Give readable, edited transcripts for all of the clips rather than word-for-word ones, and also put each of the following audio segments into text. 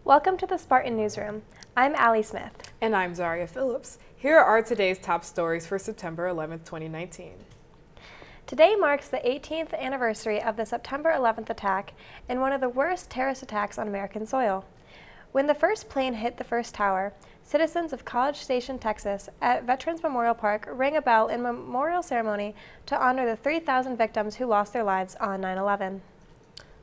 Welcome to the Spartan Newsroom. I'm Allie Smith. And I'm Zaria Phillips. Here are today's top stories for September 11th, 2019. Today marks the 18th anniversary of the September 11th attack and one of the worst terrorist attacks on American soil. When the first plane hit the first tower, citizens of College Station, Texas, at Veterans Memorial Park rang a bell in memorial ceremony to honor the 3,000 victims who lost their lives on 9/11.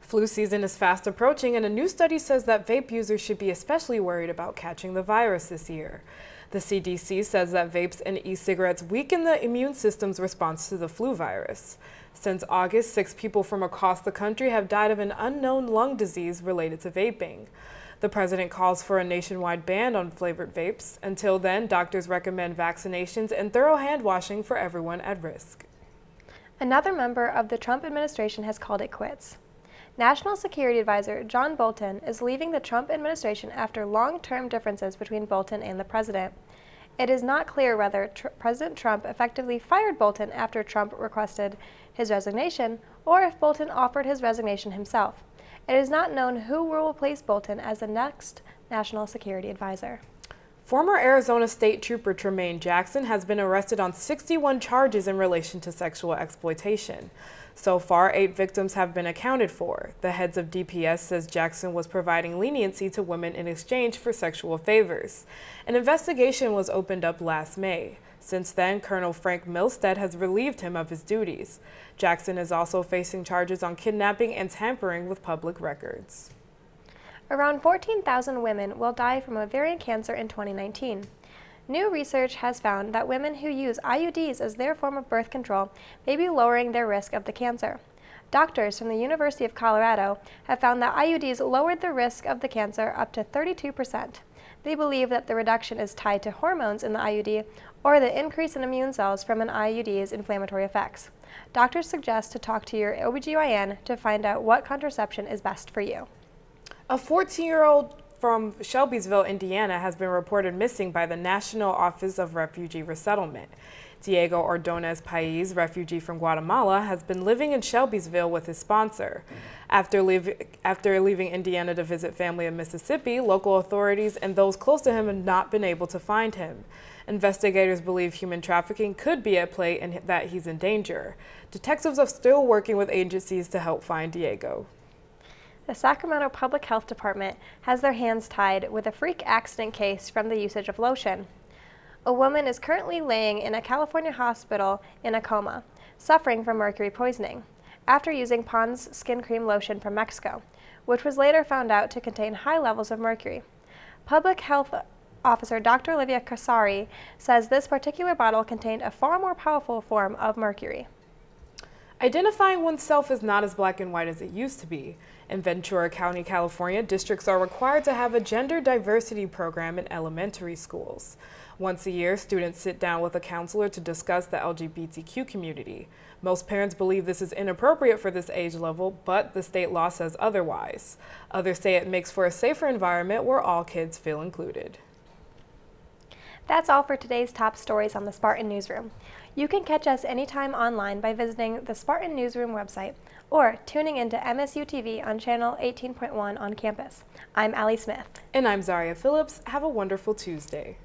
Flu season is fast approaching, and a new study says that vape users should be especially worried about catching the virus this year. The CDC says that vapes and e-cigarettes weaken the immune system's response to the flu virus. Since August, 6 people from across the country have died of an unknown lung disease related to vaping. The president calls for a nationwide ban on flavored vapes. Until then, doctors recommend vaccinations and thorough hand washing for everyone at risk. Another member of the Trump administration has called it quits. National Security Advisor John Bolton is leaving the Trump administration after long-term differences between Bolton and the president. It is not clear whether President Trump effectively fired Bolton after Trump requested his resignation, or if Bolton offered his resignation himself. It is not known who will replace Bolton as the next National Security Advisor. Former Arizona State Trooper Tremaine Jackson has been arrested on 61 charges in relation to sexual exploitation. So far, 8 victims have been accounted for. The heads of DPS says Jackson was providing leniency to women in exchange for sexual favors. An investigation was opened up last May. Since then, Colonel Frank Milstead has relieved him of his duties. Jackson is also facing charges on kidnapping and tampering with public records. Around 14,000 women will die from ovarian cancer in 2019. New research has found that women who use IUDs as their form of birth control may be lowering their risk of the cancer. Doctors from the University of Colorado have found that IUDs lowered the risk of the cancer up to 32%. They believe that the reduction is tied to hormones in the IUD or the increase in immune cells from an IUD's inflammatory effects. Doctors suggest to talk to your OBGYN to find out what contraception is best for you. A 14-year-old from Shelbyville, Indiana, has been reported missing by the National Office of Refugee Resettlement. Diego Ordonez Pais, refugee from Guatemala, has been living in Shelbyville with his sponsor. After leaving Indiana to visit family in Mississippi, local authorities and those close to him have not been able to find him. Investigators believe human trafficking could be at play and that he's in danger. Detectives are still working with agencies to help find Diego. The Sacramento Public Health Department has their hands tied with a freak accident case from the usage of lotion. A woman is currently laying in a California hospital in a coma, suffering from mercury poisoning, after using Pond's skin cream lotion from Mexico, which was later found out to contain high levels of mercury. Public Health Officer Dr. Olivia Casari says this particular bottle contained a far more powerful form of mercury. Identifying oneself is not as black and white as it used to be. In Ventura County, California, districts are required to have a gender diversity program in elementary schools. Once a year, students sit down with a counselor to discuss the LGBTQ community. Most parents believe this is inappropriate for this age level, but the state law says otherwise. Others say it makes for a safer environment where all kids feel included. That's all for today's top stories on the Spartan Newsroom. You can catch us anytime online by visiting the Spartan Newsroom website or tuning into MSU TV on channel 18.1 on campus. I'm Allie Smith. And I'm Zaria Phillips. Have a wonderful Tuesday.